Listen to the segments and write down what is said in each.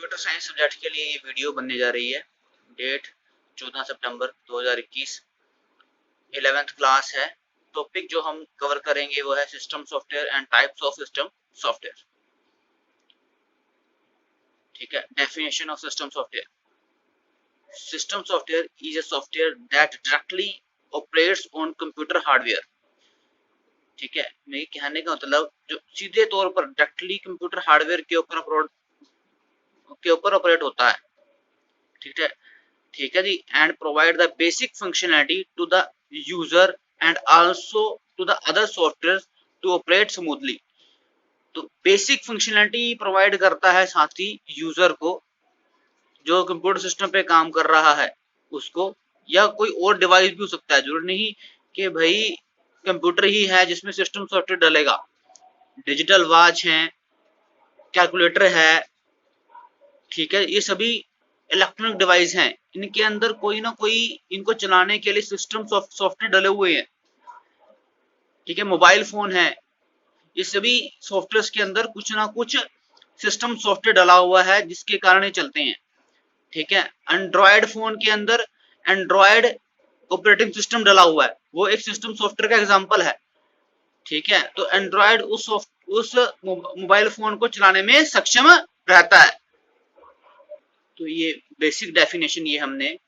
Computer science subject के लिए ये वीडियो बनने जा रही है। डेट 14 सितंबर 2021, 11th क्लास है। टॉपिक जो हम कवर करेंगे वो है system software and types of system software. ठीक है, definition of system software. System software is a software that directly operates on computer hardware. ठीक है, मेरे कहने का मतलब जो सीधे तौर पर डायरेक्टली कंप्यूटर हार्डवेयर के ऊपर ऑपरेट होता है। ठीक है जी, and provide the basic functionality to the user and also to the other software to operate smoothly. तो बेसिक फंक्शनैलिटी प्रोवाइड करता है साथ ही यूजर को, जो कंप्यूटर सिस्टम पे काम कर रहा है उसको, या कोई और डिवाइस भी हो सकता है। जरूरी नहीं कि भाई कंप्यूटर ही है जिसमें सिस्टम सॉफ्टवेयर डलेगा। डिजिटल वॉच है, कैलकुलेटर है, ठीक है, ये सभी इलेक्ट्रॉनिक डिवाइस हैं। इनके अंदर कोई ना कोई इनको चलाने के लिए सिस्टम सॉफ्टवेयर डले हुए हैं। ठीक है, मोबाइल फोन है, ये सभी सॉफ्टवेयर के अंदर कुछ ना कुछ सिस्टम सॉफ्टवेयर डला हुआ है जिसके कारण ये चलते हैं। ठीक है, एंड्रॉयड फोन के अंदर एंड्रॉयड ऑपरेटिंग सिस्टम डला हुआ है, वो एक सिस्टम सॉफ्टवेयर का एग्जांपल है। ठीक है, तो एंड्रॉयड उस मोबाइल फोन को चलाने में सक्षम रहता है। तो ये बेसिक डेफिनेशन ये हमने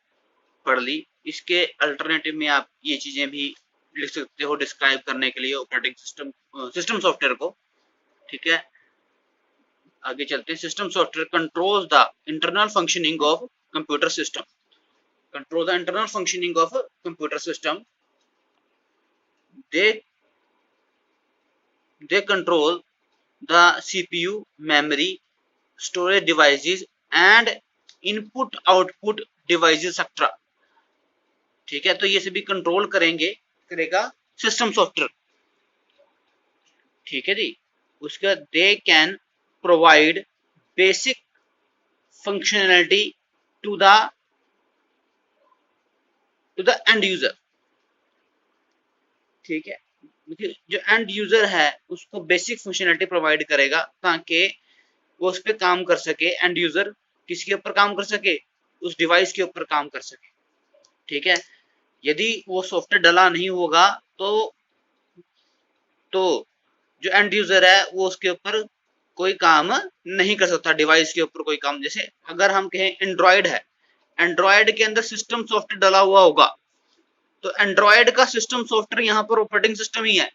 पढ़ ली। इसके अल्टरनेटिव में आप ये चीजें भी लिख सकते हो डिस्क्राइब करने के लिए ऑपरेटिंग सिस्टम सॉफ्टवेयर को। ठीक है, आगे चलते हैं। System software controls the internal functioning of computer system. Control the internal functioning of computer system. They control the CPU, memory, storage devices and input output devices etcetera. ठीक है, तो ये सभी कंट्रोल करेगा सिस्टम सॉफ्टवेयर। ठीक है जी, उसके बाद they can provide basic functionality to the end user. ठीक है, जो एंड यूजर है उसको बेसिक फंक्शनैलिटी प्रोवाइड करेगा ताकि वो उस पर काम कर सके। एंड यूजर किसके ऊपर काम कर सके? उस डिवाइस के ऊपर काम कर सके। ठीक है, यदि वो सॉफ्टवेयर डला नहीं होगा तो जो एंड यूजर है वो उसके ऊपर कोई काम नहीं कर सकता, डिवाइस के ऊपर कोई काम। जैसे अगर हम कहें एंड्रॉयड है, एंड्रॉयड के अंदर सिस्टम सॉफ्टवेयर डला हुआ होगा, तो एंड्रॉयड का सिस्टम सॉफ्टवेयर यहाँ पर ऑपरेटिंग सिस्टम ही है।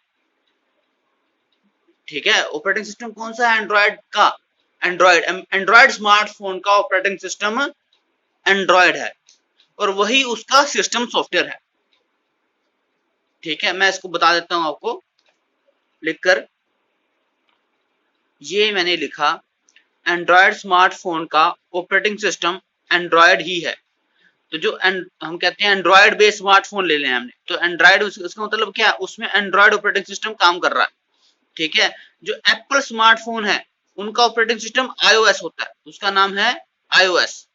ठीक है, ऑपरेटिंग सिस्टम कौन सा है एंड्रॉयड का? एंड्रॉयड स्मार्टफोन का ऑपरेटिंग सिस्टम एंड्रॉयड है और वही उसका सिस्टम सॉफ्टवेयर है। ठीक है, मैं इसको बता देता हूं आपको लिखकर। ये मैंने लिखा, एंड्रॉयड स्मार्टफोन का ऑपरेटिंग सिस्टम एंड्रॉयड ही है। तो जो हम कहते हैं एंड्रॉयड बेस्ड स्मार्टफोन ले लें हमने, तो एंड्रॉयड उसका मतलब क्या है? उसमें एंड्रॉयड ऑपरेटिंग सिस्टम काम कर रहा है। ठीक है, जो एप्पल स्मार्टफोन है उनका ऑपरेटिंग सिस्टम iOS होता है, उसका नाम है iOS।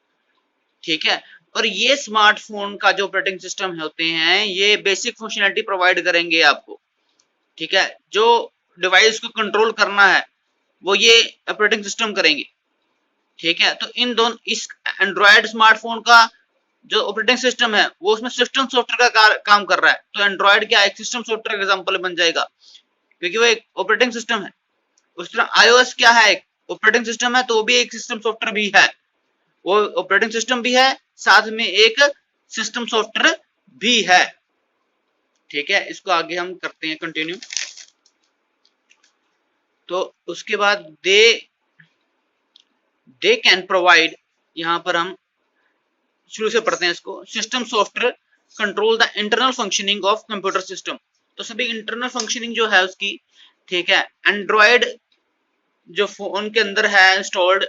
ठीक है, और ये स्मार्टफोन का जो ऑपरेटिंग सिस्टम होते हैं ये बेसिक फंक्शनैलिटी प्रोवाइड करेंगे आपको। ठीक है, जो डिवाइस को कंट्रोल करना है वो ये ऑपरेटिंग सिस्टम करेंगे। ठीक है, तो इन दोनों, इस एंड्रॉयड स्मार्टफोन का जो ऑपरेटिंग सिस्टम है वो उसमें सिस्टम सॉफ्टवेयर का काम कर रहा है, तो एंड्रॉयड क्या एक सिस्टम सॉफ्टवेयर का एग्जांपल बन जाएगा क्योंकि वो एक ऑपरेटिंग सिस्टम है। उस तरह iOS क्या है? एक ऑपरेटिंग सिस्टम है, तो वो भी एक सिस्टम सॉफ्टवेयर भी है। वो ऑपरेटिंग सिस्टम भी है, साथ में एक सिस्टम सॉफ्टवेयर भी है। ठीक है, इसको आगे हम करते हैं कंटिन्यू। तो उसके बाद दे कैन प्रोवाइड, यहां पर हम शुरू से पढ़ते हैं इसको। System software control the internal functioning of computer system. तो सभी इंटरनल फंक्शनिंग जो है उसकी, ठीक है, एंड्रॉयड जो फोन के अंदर है इंस्टॉल्ड,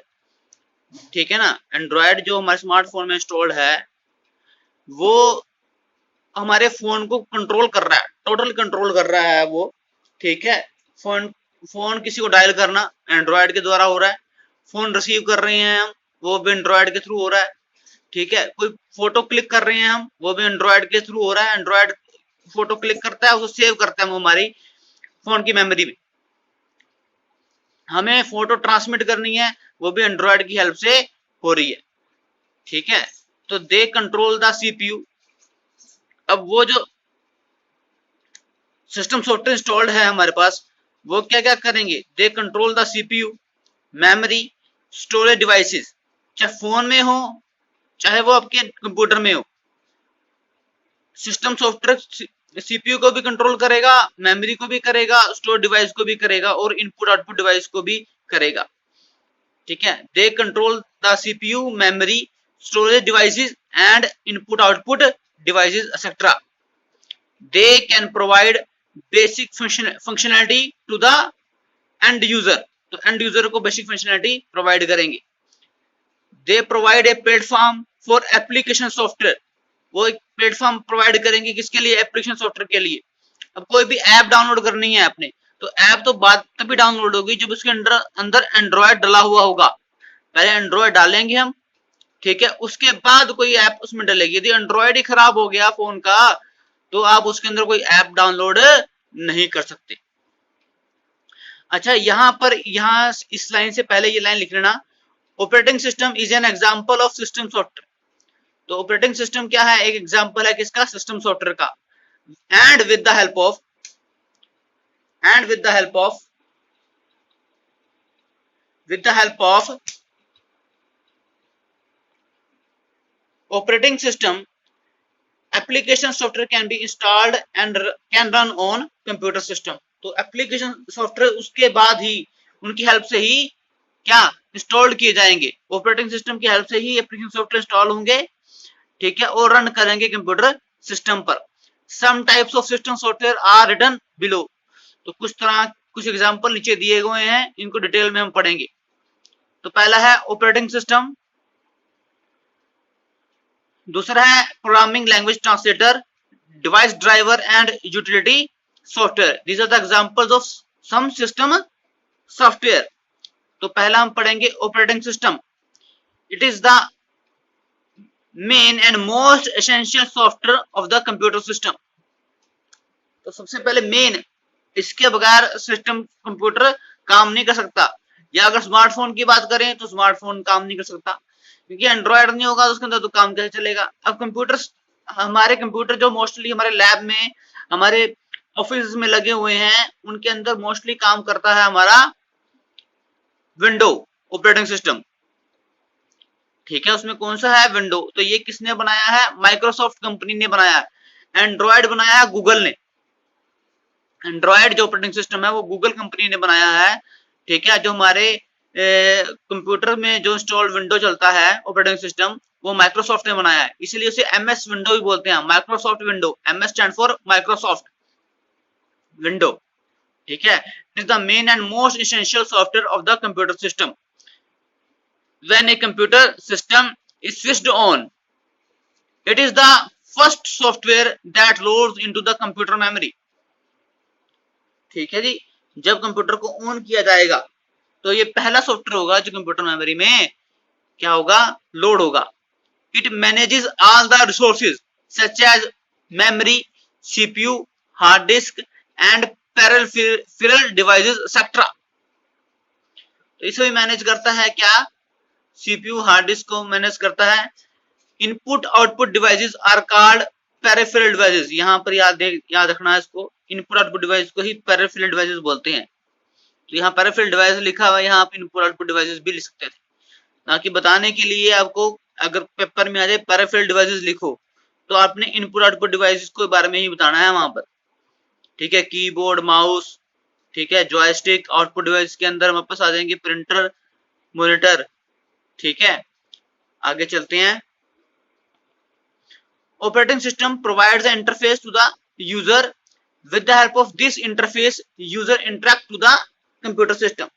ठीक है ना, एंड्रॉयड जो हमारे स्मार्टफोन में इंस्टॉल्ड है वो हमारे फोन को कंट्रोल कर रहा है, टोटल कंट्रोल कर रहा है वो। ठीक है, फोन किसी को डायल करना एंड्रॉयड के द्वारा हो रहा है, फोन रिसीव कर रहे हैं हम वो भी एंड्रॉयड के थ्रू हो रहा है। ठीक है, कोई फोटो क्लिक कर रहे हैं हम वो भी एंड्रॉयड के थ्रू हो रहा है। एंड्रॉयड फोटो क्लिक करता है, उसको सेव करता है हमारी फोन की मेमोरी में। हमें फोटो ट्रांसमिट करनी है वो भी एंड्रॉयड की हेल्प से हो रही है, ठीक है। तो दे कंट्रोल द सीपीयू। अब वो जो सिस्टम सॉफ्टवेयर इंस्टॉल्ड है हमारे पास, वो क्या क्या करेंगे, दे control the CPU, memory, storage devices, चाहे फोन में हो चाहे वो आपके कंप्यूटर में हो। सिस्टम सॉफ्टवेयर सीपीयू को भी कंट्रोल करेगा, मेमोरी को भी करेगा, स्टोर डिवाइस को भी करेगा और इनपुट आउटपुट डिवाइस को भी करेगा, ठीक है। They control the CPU, memory, storage devices and input output devices etcetera. They can provide basic functionality to the end user. तो एंड यूजर को बेसिक फंक्शनैलिटी प्रोवाइड करेंगे। They provide a platform for application software. वो एक platform provide करेंगे किसके लिए, application software के लिए। अब कोई भी ऐप डाउनलोड करनी है आपने, तो ऐप तो बाद तभी डाउनलोड होगी जब उसके अंदर एंड्रॉयड डला हुआ होगा। पहले एंड्रॉयड डालेंगे हम, ठीक है, उसके बाद कोई ऐप उसमें डलेगी। यदि एंड्रॉयड ही खराब हो गया फोन का, तो आप उसके अंदर कोई ऐप डाउनलोड नहीं कर सकते। अच्छा, यहाँ इस लाइन से पहले ये लाइन लिख लेना, operating system is an example of system software. तो ऑपरेटिंग सिस्टम क्या है, एक एग्जांपल है किसका, सिस्टम सॉफ्टवेयर का। And with the help of operating system, application software can be installed and can run on computer system। तो application software उसके बाद ही, उनकी हेल्प से ही क्या इंस्टॉल किए जाएंगे, ऑपरेटिंग सिस्टम की हेल्प से ही एप्लीकेशन सॉफ्टवेयर इंस्टॉल होंगे, ठीक है, और रन करेंगे कंप्यूटर सिस्टम पर। Some types of system software are written below. तो कुछ एग्जांपल नीचे दिए गए हैं, इनको डिटेल में हम पढ़ेंगे। तो पहला है ऑपरेटिंग सिस्टम, दूसरा है programming language translator, device driver and utility software. These are the examples of some system software. तो पहला हम पढ़ेंगे operating system. It is the main and most essential software of the computer system. तो सबसे पहले main, इसके बगैर system computer काम नहीं कर सकता। या अगर स्मार्टफोन की बात करें तो स्मार्टफोन काम नहीं कर सकता, क्योंकि एंड्रॉयड नहीं होगा तो उसके अंदर तो काम कैसे चलेगा। अब हमारे कंप्यूटर जो मोस्टली हमारे लैब में, हमारे ऑफिस में लगे हुए हैं, उनके अंदर मोस्टली काम करता है हमारा विंडो ऑपरेटिंग सिस्टम, ठीक है। उसमें कौन सा है, विंडो। तो ये किसने बनाया है, माइक्रोसॉफ्ट कंपनी ने बनाया है। एंड्रॉयड बनाया है गूगल ने। एंड्रॉयड जो ऑपरेटिंग सिस्टम है वो गूगल कंपनी ने बनाया है, ठीक है। जो हमारे कंप्यूटर में जो इंस्टॉल्ड विंडो चलता है ऑपरेटिंग सिस्टम, वो माइक्रोसॉफ्ट ने बनाया है, इसलिए उसे एमएस विंडो भी बोलते हैं, Microsoft window. MS stand for Microsoft window, ठीक है। It is the main and most essential software of the computer system. When a computer system is switched on, it is the first software that loads into the computer memory, ठीक है जी। जब computer को on किया जाएगा तो ये पहला software होगा जो कंप्यूटर मेमोरी में क्या होगा, लोड होगा। It manages all the resources such as memory, CPU, hard disk and peripheral devices etcetera. तो इसे भी मैनेज करता है क्या, सीपीयू, हार्ड डिस्क को मैनेज करता है। Input output devices are called peripheral devices. यहाँ पर याद रखना है इसको, इनपुट आउटपुट डिवाइस को ही पेरिफेरल डिवाइसेस बोलते हैं। तो यहाँ पेरिफेरल डिवाइस लिखा हुआ है, यहाँ आप इनपुट आउटपुट डिवाइसेस भी लिख सकते थे, ना कि बताने के लिए आपको अगर पेपर में आ जाए पेरिफेरल डिवाइसेस लिखो, तो आपने इनपुट आउटपुट डिवाइसेस के बारे में ही बताना है वहां पर, ठीक है। कीबोर्ड, माउस, ठीक है, जॉयस्टिक। आउटपुट डिवाइस के अंदर वापस आ जाएंगे प्रिंटर, मॉनिटर, ठीक है। आगे चलते हैं। Operating system provides the interface to the user. With the help of this interface, user interact to the computer system।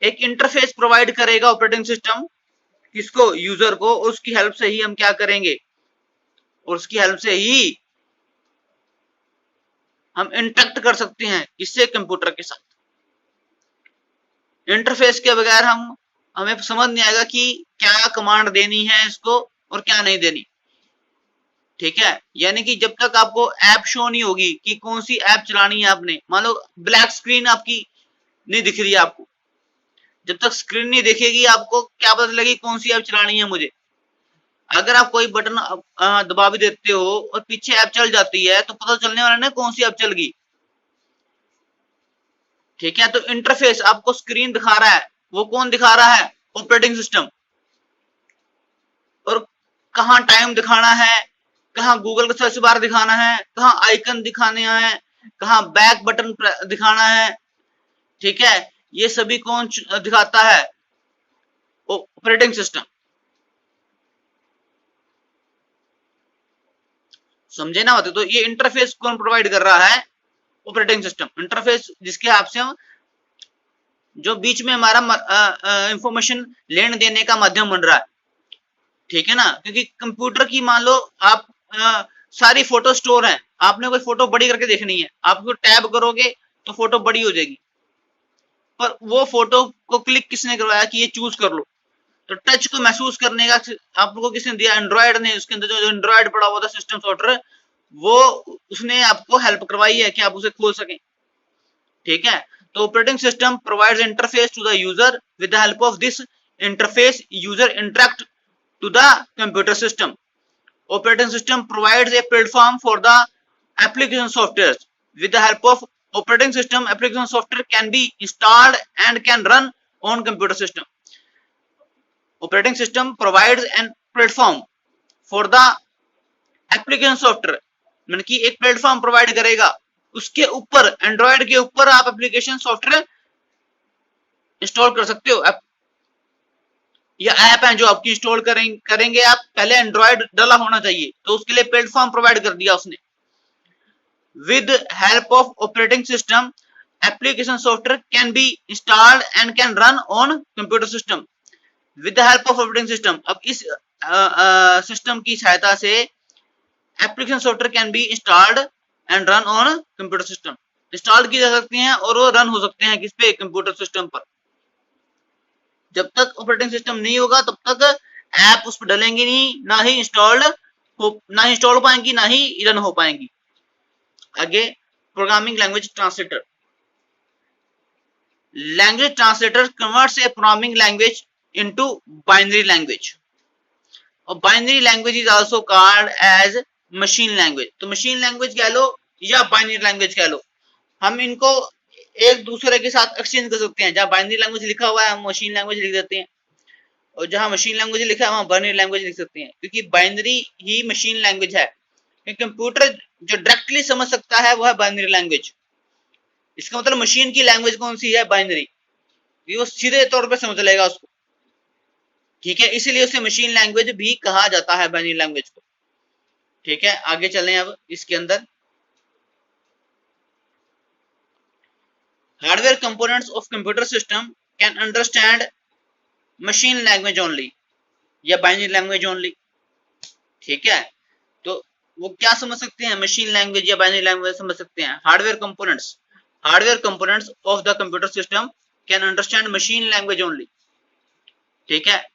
एक इंटरफेस प्रोवाइड करेगा ऑपरेटिंग सिस्टम, किसको, यूजर को। उसकी हेल्प से ही हम क्या करेंगे, और उसकी हेल्प से ही हम इंटरेक्ट कर सकते हैं किससे, कंप्यूटर के साथ। इंटरफेस के बगैर हमें समझ नहीं आएगा कि क्या कमांड देनी है इसको और क्या नहीं देनी, ठीक है। यानी कि जब तक आपको ऐप शो नहीं होगी कि कौन सी ऐप चलानी है आपने, मान लो ब्लैक स्क्रीन आपकी नहीं दिख रही है आपको, जब तक स्क्रीन नहीं देखेगी आपको क्या पता चलेगी कौन सी ऐप चलानी है मुझे। अगर आप कोई बटन दबा भी देते हो और पीछे ऐप चल जाती है तो पता चलने वाला ना कौन सी ऐप चल गई। ठीक है, तो इंटरफेस आपको स्क्रीन दिखा रहा है, वो कौन दिखा रहा है? Operating system. और कहाँ टाइम दिखाना है, कहाँ गूगल का सर्च बार दिखाना है, कहाँ आइकन दिखाने हैं, कहाँ बैक बटन दिखाना है। ठीक है, ये सभी कौन दिखाता है? Operating system. समझे ना बात? तो ये इंटरफेस कौन प्रोवाइड कर रहा है? Operating system. इंटरफेस जिसके आप से जो बीच में हमारा इंफॉर्मेशन लेने देने का माध्यम बन रहा है। ठीक है ना, क्योंकि कंप्यूटर की मान लो आप सारी फोटो स्टोर है, आपने कोई फोटो बड़ी करके देखनी है, आप टैब करोगे तो फोटो बड़ी हो जाएगी, पर वो फोटो को क्लिक किसने करवाया कि ये चूज कर लो? तो टच को महसूस करने का आप लोगों को किसने दिया? एंड्रॉयड ने। उसके अंदर जो एंड्रॉयड पड़ा हुआ था सिस्टम सॉफ्टवेयर, वो उसने आपको हेल्प करवाई है कि आप उसे खोल सकें। ठीक है, तो operating system provides interface to the user. With the help of this interface user interact to the computer system. Operating system provides a platform for the application software. With the help of operating system, application software can be installed and can run on computer system. Operating system provides an platform for the application software. मतलब कि एक platform provide करेगा, उसके ऊपर Android के ऊपर आप application software install कर सकते हो। या ऐप है जो आपकी इंस्टॉल करेंगे आप, पहले एंड्रॉयड डाला होना चाहिए, तो उसके लिए प्लेटफॉर्म प्रोवाइड कर दिया उसने। With help of operating system, application software can be installed and can run on computer system. With the help of operating system, अब इस सिस्टम की सहायता से application software can be installed and run on computer system. Install की जा सकती हैं और वो रन हो सकते हैं किस पे? कंप्यूटर सिस्टम पर। जब तक ऑपरेटिंग सिस्टम नहीं होगा तब तक ऐप उस पर डलेंगे नहीं, ना ही इंस्टॉल हो पाएंगी, ना ही रन हो पाएंगी। आगे, programming language translator. Language translator converts a programming language into binary language. और binary language is also called as machine language. तो मशीन लैंग्वेज कह लो या बाइनरी लैंग्वेज कह लो, हम इनको एक दूसरे के साथ एक्सचेंज कर सकते हैं। जहां बाइनरी लैंग्वेज लिखा हुआ है हम मशीन लैंग्वेज लिख देते हैं, और जहां मशीन लैंग्वेज लिखा है वहां बाइनरी लैंग्वेज लिख सकते हैं, क्योंकि बाइनरी ही मशीन लैंग्वेज है। कंप्यूटर जो डायरेक्टली समझ सकता है वो है बाइनरी लैंग्वेज। इसका मतलब मशीन की लैंग्वेज कौन सी है? बाइनरी। वो सीधे तौर पे समझ लेगा उसको। ठीक है, इसीलिए उसे मशीन लैंग्वेज भी कहा जाता है, बाइनरी लैंग्वेज को। ठीक है, आगे चलें अब इसके अंदर। Hardware components of computer system can understand machine language only या बाइनरी लैंग्वेज ओनली। ठीक है, तो वो क्या समझ सकते हैं? मशीन लैंग्वेज या बाइनरी लैंग्वेज समझ सकते हैं। Hardware components of the computer system can understand machine language only. ठीक है,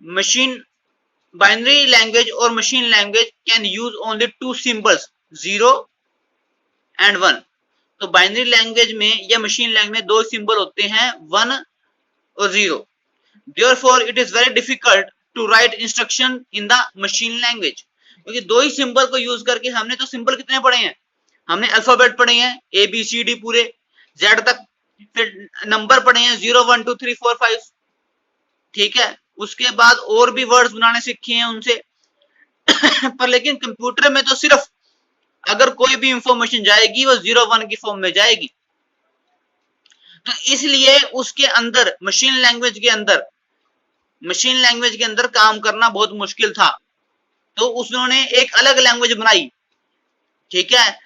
मशीन बाइनरी लैंग्वेज और machine language can use only to symbols, 0 and 1। तो बाइनरी लैंग्वेज में या मशीन लैंग्वेज में दो सिंबल होते हैं, 1 और 0। Therefore, it is very difficult to write instruction in the machine language। क्योंकि दो ही सिंबल को यूज करके, हमने तो सिंबल कितने पढ़े हैं? हमने अल्फाबेट पढ़े हैं ABCD पूरे Z तक, फिर नंबर पढ़े हैं 0 1 2 3 4 5। ठीक है, उसके बाद और भी वर्ड्स बनाने सीखे हैं उनसे पर लेकिन कंप्यूटर में तो सिर्फ अगर कोई भी इंफॉर्मेशन जाएगी वो 0 1 की फॉर्म में जाएगी। तो इसलिए उसके अंदर मशीन लैंग्वेज के अंदर काम करना बहुत मुश्किल था, तो उन्होंने एक अलग लैंग्वेज बनाई। ठीक है,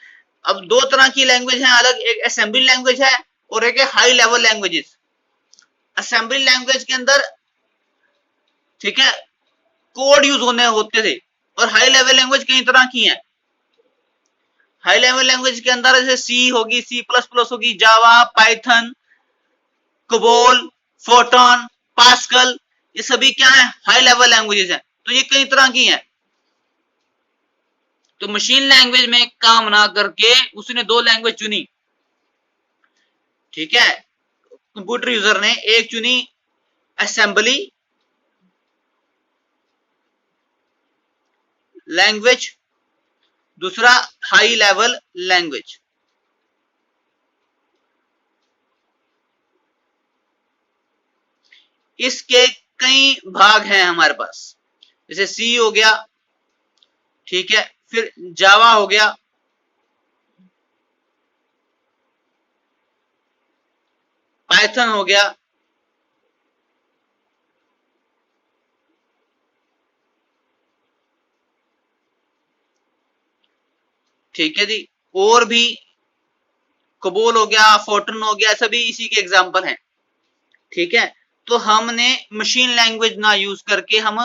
अब दो तरह की लैंग्वेज है अलग, एक असेंबली लैंग्वेज है और एक है high level languages. Assembly language के अंदर, ठीक है, कोड यूज होते थे, और हाई लेवल लैंग्वेज कई तरह की है। हाई लेवल लैंग्वेज के अंदर जैसे सी होगी, C++ होगी, जावा, पाइथन, कोबोल, फोटोन, पास्कल, ये सभी क्या है? हाई लेवल लैंग्वेजेस हैं। तो ये कई तरह की हैं। तो मशीन लैंग्वेज में काम ना करके उसने दो लैंग्वेज चुनी। ठीक है, कंप्यूटर यूजर ने एक चुनी असेंबली लैंग्वेज, दूसरा हाई लेवल लैंग्वेज। इसके कई भाग हैं हमारे पास, जैसे सी हो गया, ठीक है, फिर जावा हो गया, पाइथन हो गया, ठीक है जी, और भी कबोल हो गया, फोर्टन हो गया, सभी इसी के एग्जाम्पल हैं, ठीक है। तो हमने मशीन लैंग्वेज ना यूज करके हम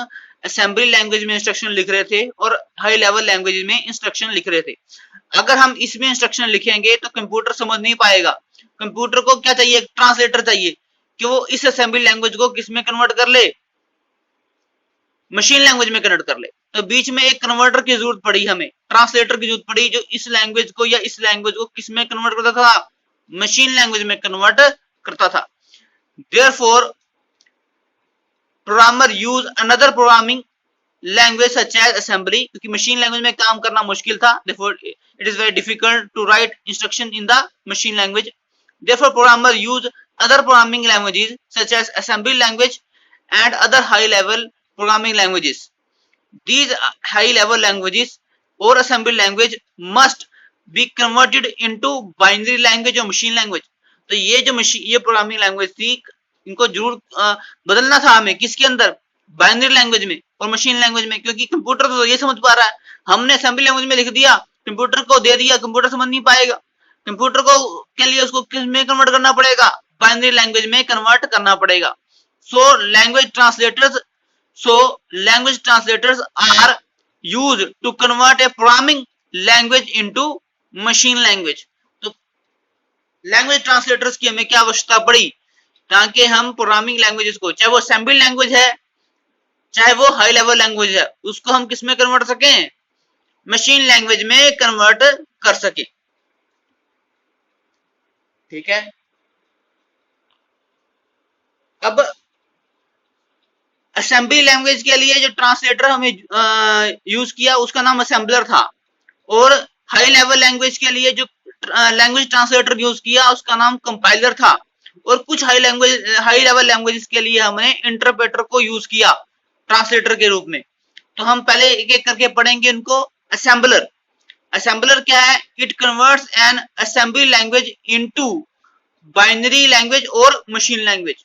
असेंबली लैंग्वेज में इंस्ट्रक्शन लिख रहे थे और हाई लेवल लैंग्वेज में इंस्ट्रक्शन लिख रहे थे। अगर हम इसमें इंस्ट्रक्शन लिखेंगे तो कंप्यूटर समझ नहीं पाएगा। कंप्यूटर को क्या चाहिए, ट्रांसलेटर चाहिए कि वो इस असेंबली लैंग्वेज को किस में कन्वर्ट कर ले, मशीन लैंग्वेज में कन्वर्ट कर ले। तो बीच में एक कन्वर्टर की जरूरत पड़ी, हमें ट्रांसलेटर की जरूरत पड़ी, जो इस लैंग्वेज को या इस लैंग्वेज को किस में कन्वर्ट करता था, मशीन लैंग्वेज में कन्वर्ट करता था। Therefore, programmer use another programming language such as assembly, क्योंकि मशीन लैंग्वेज में काम करना मुश्किल था। Therefore, it is very difficult to write instruction in the machine language. Therefore, programmer use other programming languages such as assembly language and other high-level programming languages. These high-level languages or assembly language must be converted into binary language or machine language. तो ये जो ये programming language थी, इनको जरूर बदलना था हमें, किसके अंदर, बाइनरी लैंग्वेज में और मशीन लैंग्वेज में, क्योंकि कंप्यूटर तो ये समझ पा रहा है। हमने असेंबली लैंग्वेज में लिख दिया, कंप्यूटर को दे दिया, कंप्यूटर समझ नहीं पाएगा। कंप्यूटर को के लिए उसको किस में कन्वर्ट करना पड़ेगा, बाइनरी लैंग्वेज में कन्वर्ट करना पड़ेगा। So language translators are used to convert a programming language into machine language. तो लैंग्वेज ट्रांसलेटर्स की हमें क्या आवश्यकता पड़ी, ताकि हम प्रोग्रामिंग लैंग्वेजेस को, चाहे वो असेंबली लैंग्वेज है चाहे वो हाई लेवल लैंग्वेज है, उसको हम किस में कन्वर्ट सकें, मशीन लैंग्वेज में कन्वर्ट कर सके, ठीक है। अब असेंबली लैंग्वेज के लिए जो ट्रांसलेटर हमें यूज किया उसका नाम असेंबलर था, और हाई लेवल लैंग्वेज के लिए जो लैंग्वेज ट्रांसलेटर यूज किया उसका नाम कंपाइलर था, और कुछ हाई लेवल लैंग्वेजेस के लिए हमने इंटरप्रेटर को यूज किया ट्रांसलेटर के रूप में। तो हम पहले एक एक करके पढ़ेंगे इनको। असेंबलर क्या है, it converts N assembly language into binary language और मशीन लैंग्वेज।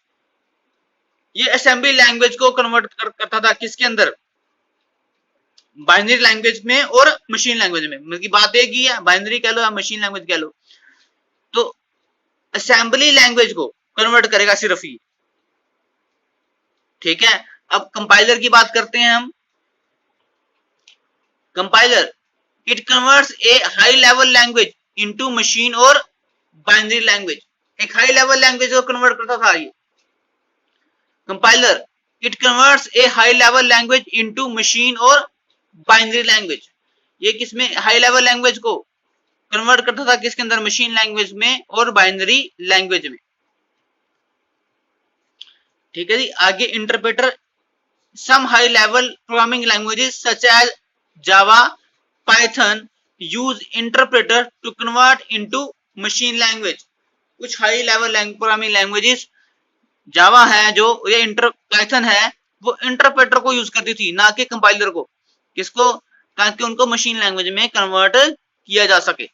ये असेंबली लैंग्वेज को कन्वर्ट करता था किसके अंदर, बाइनरी लैंग्वेज में और मशीन लैंग्वेज में। मतलब बात एक ही है, बाइनरी कह लो या मशीन लैंग्वेज कह लो। तो असेंबली लैंग्वेज को कन्वर्ट करेगा सिर्फ ये, ठीक है। अब कंपाइलर की बात करते हैं हम। Compiler it converts A high level language into machine और बाइनरी लैंग्वेज। एक हाई लेवल लैंग्वेज को कन्वर्ट करता था ये compiler. It converts A high level language into machine और बाइनरी लैंग्वेज। ये किसमें, हाई लेवल लैंग्वेज को कन्वर्ट करता था किसके अंदर, मशीन लैंग्वेज में और बाइनरी लैंग्वेज में, ठीक है जी। आगे interpreter, some high level programming languages such as Java, Python use interpreter to convert into machine language. कुछ high level programming languages, Java है जो, ये पाइथन है, वो इंटरप्रेटर को यूज करती थी, ना कि कंपाइलर को। किसको, ताकि उनको मशीन लैंग्वेज में कन्वर्ट किया जा सके,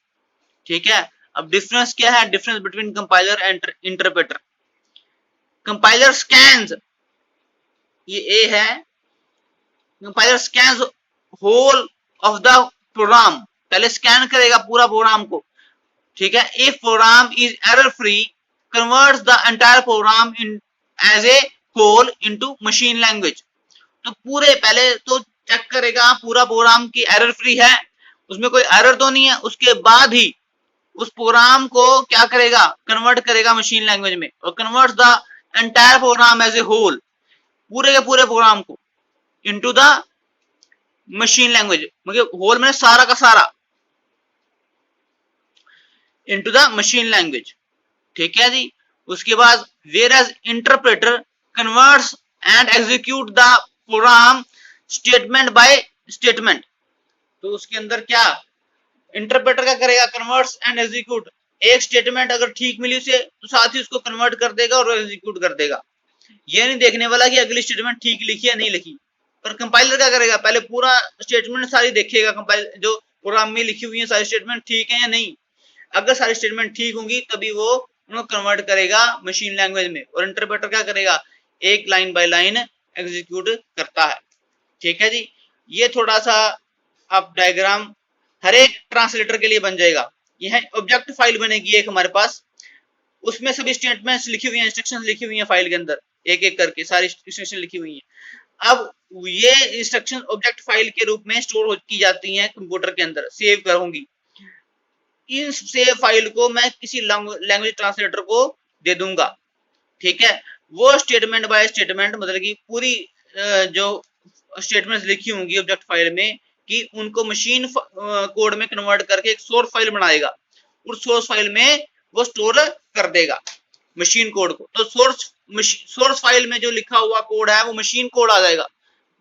ठीक है। अब डिफरेंस क्या है, difference between compiler and interpreter. Compiler scans, ये ए है, compiler scans whole of the program, पहले स्कैन करेगा पूरा प्रोग्राम को, ठीक है। If program is error free converts the entire program in as a whole into machine language. तो पूरे पहले तो चेक करेगा पूरा प्रोग्राम की एरर फ्री है, उसमें कोई एरर तो नहीं है, उसके बाद ही उस प्रोग्राम को क्या करेगा, कन्वर्ट करेगा मशीन लैंग्वेज में, और converts the entire program as a whole, पूरे के पूरे प्रोग्राम को इनटू द मशीन लैंग्वेज, मतलब होल में सारा का सारा इनटू द मशीन लैंग्वेज, ठीक है जी। उसके बाद whereas interpreter converts and execute the program statement by statement। तो उसके अंदर क्या इंटरप्रेटर क्या करेगा, कन्वर्ट्स एंड एग्जीक्यूट। एक स्टेटमेंट अगर ठीक मिली उसे तो साथ ही उसको कन्वर्ट कर देगा और एग्जीक्यूट कर देगा। ये नहीं देखने वाला कि अगली स्टेटमेंट ठीक लिखी या नहीं लिखी। पर कंपाइलर क्या करेगा, पहले पूरा स्टेटमेंट सारी देखेगा, कंपाइल जो प्रोग्राम में लिखी हुई है सारी स्टेटमेंट ठीक है या नहीं। अगर सारी स्टेटमेंट ठीक होंगी तभी वो उनको कन्वर्ट करेगा मशीन लैंग्वेज में। और इंटरप्रेटर क्या करेगा, एक लाइन बाय लाइन एग्जीक्यूट करता है। ठीक है जी, ये थोड़ा सा आप डायग्राम हर एक ट्रांसलेटर के लिए बन जाएगा। यह ऑब्जेक्ट फाइल बनेगी एक हमारे पास, उसमें सभी स्टेटमेंट्स लिखी हुई हैं, इंस्ट्रक्शंस लिखी हुई हैं फाइल के अंदर, एक एक करके सारी इंस्ट्रक्शन लिखी हुई हैं। अब ये इंस्ट्रक्शन ऑब्जेक्ट फाइल के रूप में स्टोर की जाती हैं कंप्यूटर के अंदर, सेव करूंगी। इन सेव फाइल को मैं किसी लैंग्वेज ट्रांसलेटर को दे दूंगा। ठीक है, वो स्टेटमेंट बाय स्टेटमेंट मतलब कि पूरी जो स्टेटमेंट्स लिखी होंगी ऑब्जेक्ट फाइल में कि उनको मशीन कोड में कन्वर्ट करके एक सोर्स फाइल बनाएगा। उस सोर्स फाइल में वो स्टोर कर देगा मशीन कोड को। तो सोर्स फाइल में जो लिखा हुआ कोड है वो मशीन कोड आ जाएगा,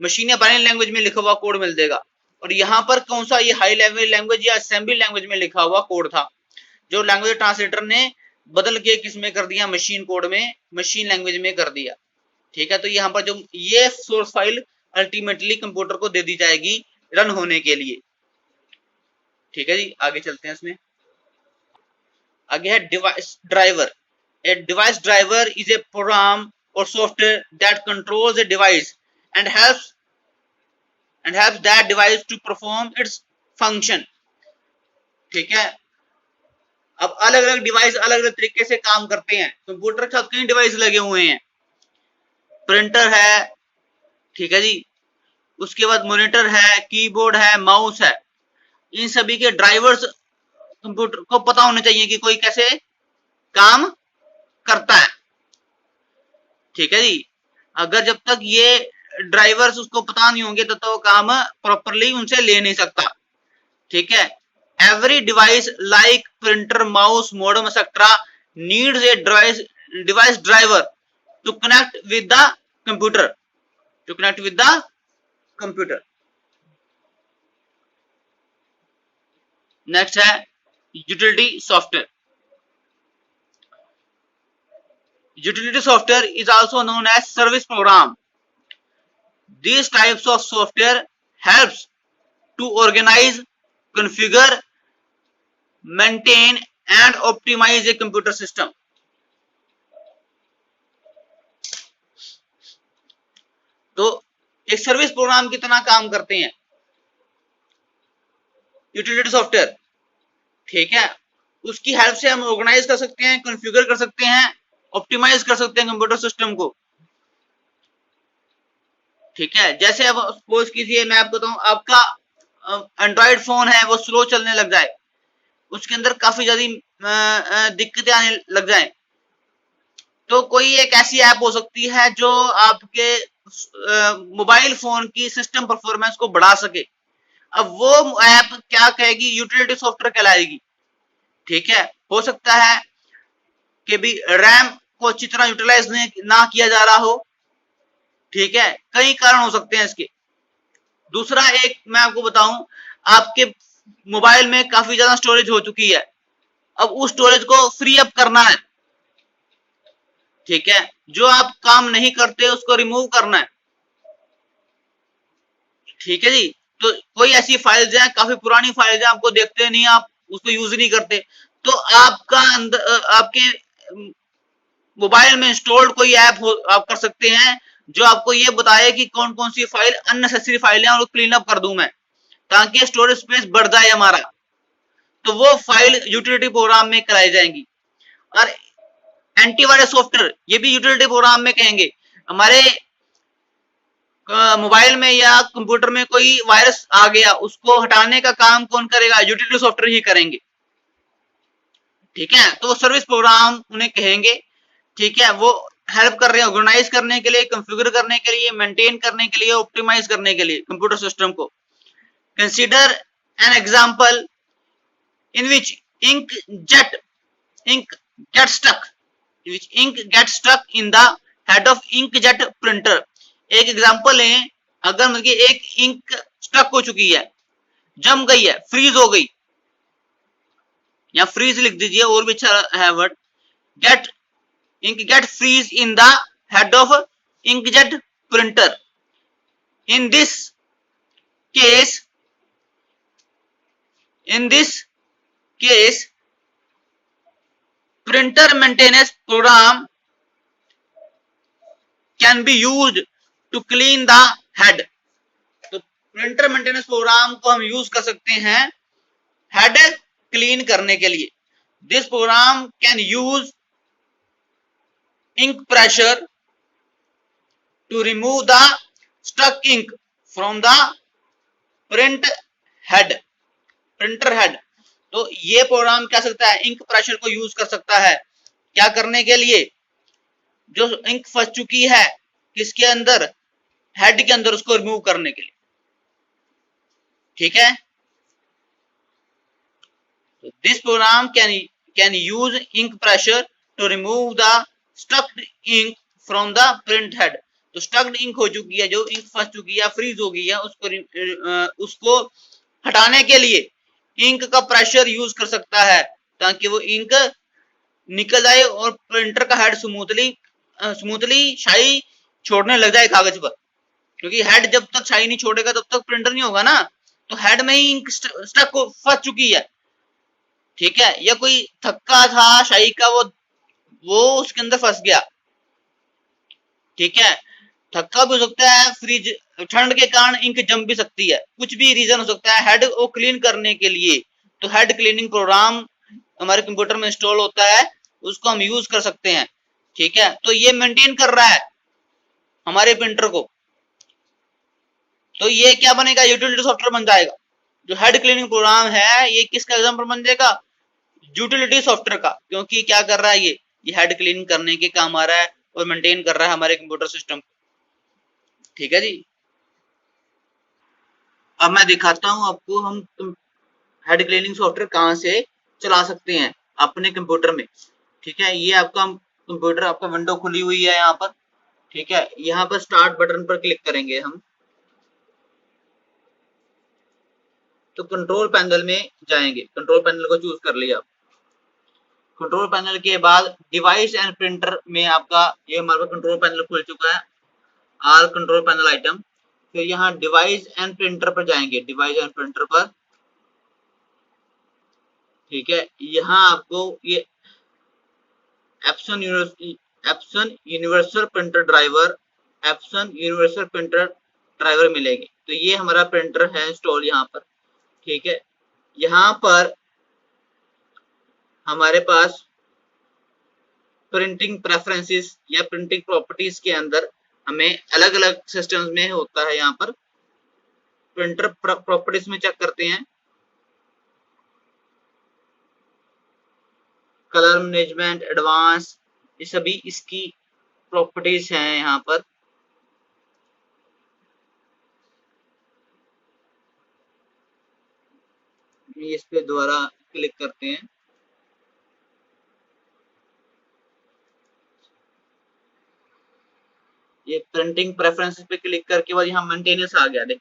मशीन या बाइनरी लैंग्वेज में लिखा हुआ कोड मिल जाएगा। और यहाँ पर कौन सा, ये हाई लेवल लैंग्वेज या असेंबली लैंग्वेज में लिखा हुआ कोड था जो लैंग्वेज ट्रांसलेटर ने बदल के किस में कर दिया, मशीन कोड में, मशीन लैंग्वेज में कर दिया। ठीक है, तो यहाँ पर जो ये सोर्स फाइल अल्टीमेटली कंप्यूटर को दे दी जाएगी रन होने के लिए। ठीक है जी, आगे चलते हैं। इसमें आगे है device driver. A device driver is a program और software that controls a device and helps that device to perform its function. ठीक है, अब अलग अलग डिवाइस अलग अलग तरीके से काम करते हैं। कंप्यूटर के साथ कई डिवाइस लगे हुए हैं, प्रिंटर है, ठीक है जी, उसके बाद मॉनिटर है, कीबोर्ड है, माउस है। इन सभी के ड्राइवर्स कंप्यूटर को पता होने चाहिए कि कोई कैसे काम करता है। ठीक है जी, अगर जब तक ये ड्राइवर्स उसको पता नहीं होंगे तो वो काम प्रॉपरली उनसे ले नहीं सकता। ठीक है, every device like printer, mouse, modem etcetera needs a device driver to connect with the computer. Next है utility software. Utility software is also known as service program. These types of software helps to organize, configure, maintain and optimize a computer system. तो एक service programme की तरह काम करते हैं utility software. ठीक है, उसकी हेल्प से हम ऑर्गेनाइज कर सकते हैं, कॉन्फ़िगर कर सकते हैं, ऑप्टिमाइज कर सकते हैं कंप्यूटर सिस्टम को। ठीक है, जैसे अब सपोज कीजिए मैं आपको बताऊं, आपका एंड्रॉइड फोन है वो स्लो चलने लग जाए, उसके अंदर काफी ज्यादा दिक्कतें आने लग जाए, तो कोई एक ऐसी ऐप हो सकती है जो आपके मोबाइल फोन की सिस्टम परफॉर्मेंस को बढ़ा सके। अब वो ऐप क्या कहेगी, यूटिलिटी सॉफ्टवेयर कहलाएगी। ठीक है, हो सकता है कि भी रैम को अच्छी तरह यूटिलाइज ना किया जा रहा हो। ठीक है, कई कारण हो सकते हैं इसके। दूसरा एक मैं आपको बताऊं, आपके मोबाइल में काफी ज्यादा स्टोरेज हो चुकी है, अब उस स्टोरेज को फ्री अप करना है। ठीक है, जो आप काम नहीं करते उसको रिमूव करना है। ठीक है जी, तो कोई ऐसी फाइल्स हैं, काफी पुरानी फाइल्स हैं, आपको देखते नहीं, आप उसको यूज नहीं करते, तो आपका अंदर आपके मोबाइल में इंस्टॉल्ड कोई ऐप हो आप कर सकते हैं जो आपको ये बताए कि कौन कौन सी फाइल अननेसेसरी फाइल है और क्लीन अप कर दूं मैं, ताकि स्टोरेज स्पेस बढ़ जाए हमारा। तो वो फाइल यूटिलिटी प्रोग्राम में कराई जाएंगी। और एंटीवायरस सॉफ्टवेयर, ये भी यूटिलिटी प्रोग्राम में कहेंगे। हमारे मोबाइल में या कंप्यूटर में कोई वायरस आ गया, उसको हटाने का काम कौन करेगा, यूटिलिटी सॉफ्टवेयर ही करेंगे। ठीक है, तो वो सर्विस प्रोग्राम उन्हें कहेंगे। ठीक है, वो हेल्प कर रहे हैं ऑर्गेनाइज करने के लिए, कंफिगर करने के लिए, मेंटेन करने के लिए, ऑप्टिमाइज करने के लिए कंप्यूटर सिस्टम को। Consider an example in which ink get stuck which ink gets stuck in the head of inkjet printer। एक एग्जांपल है, अगर मतलब एक इंक स्टक हो चुकी है, जम गई है, फ्रीज हो गई, या फ्रीज लिख दीजिए और भी अच्छा है word, get ink get freeze in the head of inkjet printer। in this case in this case printer maintenance program can be used to clean the head। तो प्रिंटर मेंटेनेंस प्रोग्राम को हम use कर सकते हैं head clean करने के लिए। This program can use ink pressure to remove the stuck ink from the print head printer head. तो ये प्रोग्राम क्या सकता है, इंक प्रेशर को यूज कर सकता है क्या करने के लिए, जो इंक फंस चुकी है किसके अंदर, हेड के अंदर, उसको रिमूव करने के लिए। ठीक है, this program can use ink pressure to remove the stucked ink from the print head. तो स्टक्ड इंक हो चुकी है, जो इंक फंस चुकी है, फ्रीज हो गई है, उसको हटाने के लिए इंक का प्रेशर यूज कर सकता है ताकि वो इंक निकल जाए और प्रिंटर का हेड स्मूथली शाई छोड़ने लग जाए कागज पर। क्योंकि हेड जब तक शाई नहीं छोड़ेगा तब तक प्रिंटर नहीं होगा ना, तो हेड में ही इंक स्टक फंस चुकी है। ठीक है, या कोई थक्का था शाई का, वो उसके अंदर फंस गया। ठीक है, थक्का भी हो सकता है, फ्रीज ठंड के कारण इंक जम भी सकती है, कुछ भी रीजन हो सकता है। हेड को क्लीन करने के लिए तो हेड क्लीनिंग प्रोग्राम हमारे कंप्यूटर में इंस्टॉल होता है, उसको हम यूज कर सकते हैं। ठीक है, तो ये मेंटेन कर रहा है हमारे प्रिंटर को, तो ये क्या बनेगा, यूटिलिटी सॉफ्टवेयर बन जाएगा। जो हेड क्लीनिंग प्रोग्राम है ये किसका एग्जांपल बन जाएगा, यूटिलिटी सॉफ्टवेयर का, क्योंकि क्या कर रहा है ये हेड क्लीन करने के काम आ रहा है और मेंटेन कर रहा है हमारे कंप्यूटर सिस्टम। ठीक है जी, अब मैं दिखाता हूं आपको हम हेड क्लीनिंग सॉफ्टवेयर कहां से चला सकते हैं अपने कंप्यूटर में। ठीक है, ये आपका कंप्यूटर, आपका विंडो खुली हुई है यहाँ पर। ठीक है, यहाँ पर स्टार्ट बटन पर क्लिक करेंगे हम, तो कंट्रोल पैनल में जाएंगे। कंट्रोल पैनल को चूज कर लिया। कंट्रोल पैनल के बाद डिवाइस एंड प्रिंटर में आपका ये हमारा कंट्रोल पैनल खुल चुका है, ऑल कंट्रोल पैनल आइटम। फिर यहाँ डिवाइस एंड प्रिंटर पर जाएंगे, डिवाइस एंड प्रिंटर पर। ठीक है, यहाँ आपको ये एप्सन यूनिवर्सल प्रिंटर ड्राइवर मिलेगी। तो ये हमारा प्रिंटर है इंस्टॉल यहाँ पर। ठीक है, यहाँ पर हमारे पास प्रिंटिंग प्रेफरेंसेस या प्रिंटिंग प्रॉपर्टीज के अंदर हमें अलग अलग सिस्टम्स में होता है। यहाँ पर प्रिंटर प्रॉपर्टीज में चेक करते हैं, कलर मैनेजमेंट, एडवांस, ये सभी इसकी प्रॉपर्टीज हैं यहाँ पर। इस पे दोबारा क्लिक करते हैं। ये प्रिंटिंग प्रेफरेंसेस पे क्लिक करके बाद यहाँ मेंटेनेंस आ गया। देख,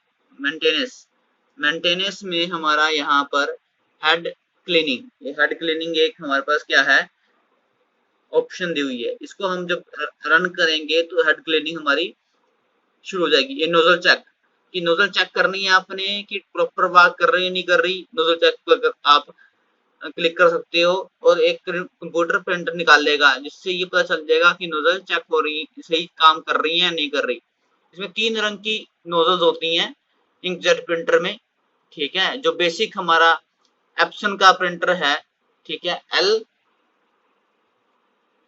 मेंटेनेंस में हमारा यहाँ पर हेड क्लीनिंग, ये हेड क्लीनिंग एक हमारे पास क्या है, ऑप्शन दी हुई है। इसको हम जब रन करेंगे तो हेड क्लीनिंग हमारी शुरू हो जाएगी। ये नोजल चेक, कि नोजल चेक करनी है आपने कि प्रॉपर बात कर रही है नहीं कर रही, नोजल चेक पर आप क्लिक कर सकते हो और एक कंप्यूटर प्रिंटर निकाल लेगा, जिससे ये पता चल जाएगा कि नोजल चेक हो रही, सही काम कर रही है या नहीं कर रही। इसमें 3 रंग की नोजल्स होती हैं इंकजेट प्रिंटर में। ठीक है, जो बेसिक हमारा एप्सन का प्रिंटर है, ठीक है,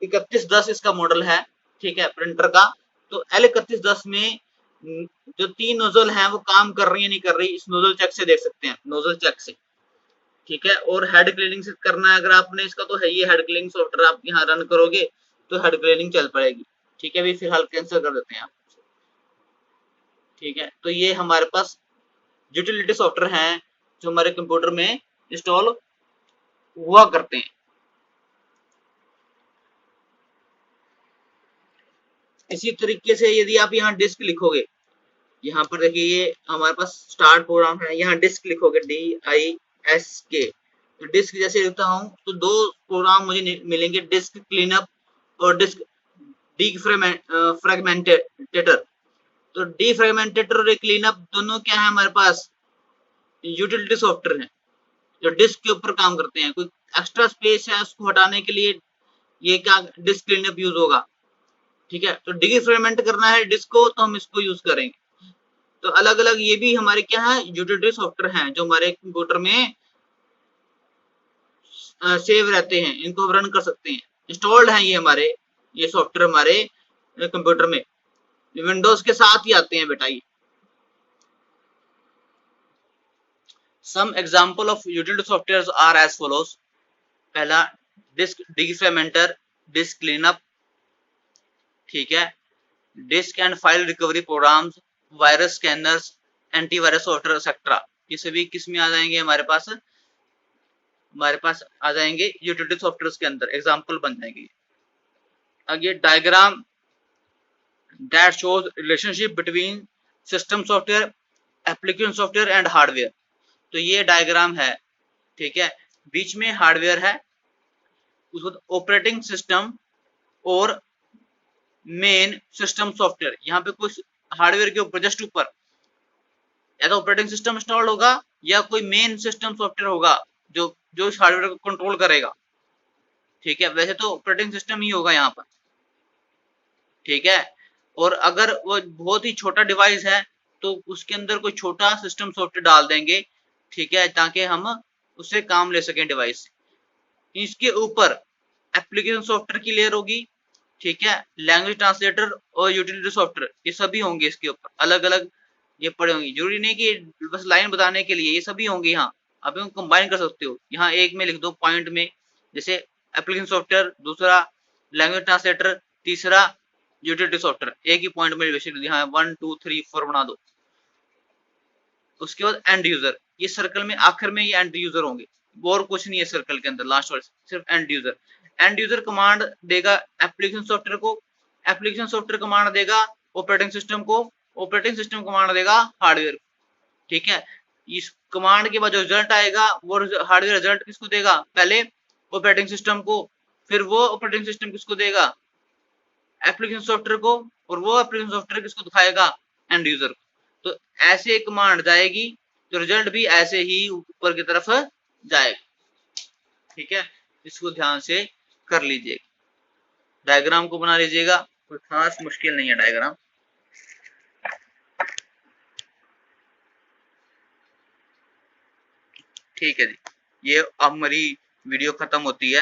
L3110 इसका मॉडल है। ठीक है, प्रिंटर का। तो L3110 में जो 3 नोजल हैं वो काम कर रही है नहीं कर रही, इस नोजल चेक से देख सकते हैं, नोजल चेक से। ठीक है, और हेड क्लीनिंग से करना है अगर आपने इसका, तो है ये हेड क्लीनिंग सॉफ्टवेयर आप यहाँ रन करोगे तो हेड क्लीनिंग चल पड़ेगी। ठीक है, अभी फिलहाल कैंसिल कर देते हैं आप। ठीक है, तो ये हमारे पास यूटिलिटी सॉफ्टवेयर हैं जो हमारे कंप्यूटर में इंस्टॉल हुआ करते हैं। इसी तरीके से यदि आप यहाँ डिस्क लिखोगे, यहाँ पर देखिए ये हमारे पास स्टार्ट प्रोग्राम है, यहाँ डिस्क लिखोगे DISK, तो डिस्क जैसे लिखता हूँ तो दो प्रोग्राम मुझे मिलेंगे, डिस्क क्लीनअप और डिस्क फ्रेगमेंटेटर। तो डीफ्रेगमेंटेटर और क्लीनअप दोनों क्या है हमारे पास, यूटिलिटी सॉफ्टवेयर है जो डिस्क के ऊपर काम करते हैं। कोई एक्स्ट्रा स्पेस है उसको हटाने के लिए ये क्या डिस्क क्लीनअप यूज होगा, ठीक है। तो डीफ्रेगमेंट करना है डिस्क को तो हम इसको यूज करेंगे। तो अलग अलग ये भी हमारे क्या है यूटिलिटी सॉफ्टवेयर हैं जो हमारे कंप्यूटर में सेव रहते हैं, इनको रन कर सकते हैं, इंस्टॉल्ड हैं ये हमारे, ये सॉफ्टवेयर हमारे कंप्यूटर में विंडोज के साथ ही आते हैं बेटा। ये some example of utility softwares are as follows. पहला डिस्क डीफ्रेगमेंटर, डिस्क क्लीनअप, ठीक है, disk and file recovery programs, virus scanners, antivirus software etcetera. ये सभी किस में आ जाएंगे हमारे पास आ जाएंगे यूटिलिटी सॉफ्टवेयर के अंदर, एग्जांपल बन जाएंगे। आगे diagram that shows relationship between system software, application software and hardware. तो ये डायग्राम है, ठीक है, बीच में हार्डवेयर है, उसको ऑपरेटिंग सिस्टम और मेन सिस्टम सॉफ्टवेयर, यहाँ पे कुछ हार्डवेयर के ऊपर जस्ट ऊपर या तो ऑपरेटिंग सिस्टम इंस्टॉल होगा या कोई मेन सिस्टम सॉफ्टवेयर होगा जो जो इस हार्डवेयर को कंट्रोल करेगा, ठीक है। वैसे तो ऑपरेटिंग सिस्टम ही होगा यहाँ पर, ठीक है। और अगर वो बहुत ही छोटा डिवाइस है तो उसके अंदर कोई छोटा सिस्टम सॉफ्टवेयर डाल देंगे, ठीक है, ताकि हम उससे काम ले सकें डिवाइस। इसके ऊपर एप्लीकेशन सॉफ्टवेयर की लेयर होगी, ठीक है, लैंग्वेज ट्रांसलेटर और यूटिलिटी सॉफ्टवेयर, ये सभी होंगे इसके ऊपर अलग अलग ये पड़े होंगे। जरूरी नहीं कि बस लाइन बताने के लिए, ये सभी होंगे यहाँ, आप इनको कंबाइन कर सकते हो, यहाँ एक में लिख दो पॉइंट में, जैसे एप्लीकेशन सॉफ्टवेयर, दूसरा लैंग्वेज ट्रांसलेटर, तीसरा यूटिलिटी सॉफ्टवेयर, एक ही पॉइंट में बेसिकली यहाँ 1 2 3 4 बना दो। उसके बाद एंड यूजर, ये सर्कल में आखिर में ये एंड यूजर होंगे, और कुछ नहीं है सर्कल के अंदर, लास्ट वाले सिर्फ and user. And user command देगा एप्लीकेशन सॉफ्टवेयर को, एप्लीकेशन सॉफ्टवेयर कमांड देगा ऑपरेटिंग सिस्टम को, ऑपरेटिंग सिस्टम कमांड देगा हार्डवेयर को, ठीक है। इस कमांड के बाद जो रिजल्ट आएगा वो हार्डवेयर रिजल्ट किसको देगा, पहले ऑपरेटिंग सिस्टम को, फिर वो ऑपरेटिंग सिस्टम किसको देगा, एप्लीकेशन सॉफ्टवेयर को, और वो एप्लीकेशन सॉफ्टवेयर किसको दिखाएगा, एंड यूजर को। तो ऐसे कमांड जाएगी तो रिजल्ट भी ऐसे ही ऊपर की तरफ जाएगा, ठीक है। इसको ध्यान से कर लीजिएगा, डायग्राम को बना लीजिएगा, कोई खास मुश्किल नहीं है डायग्राम। ठीक है जी, ये अब हमारी वीडियो खत्म होती है।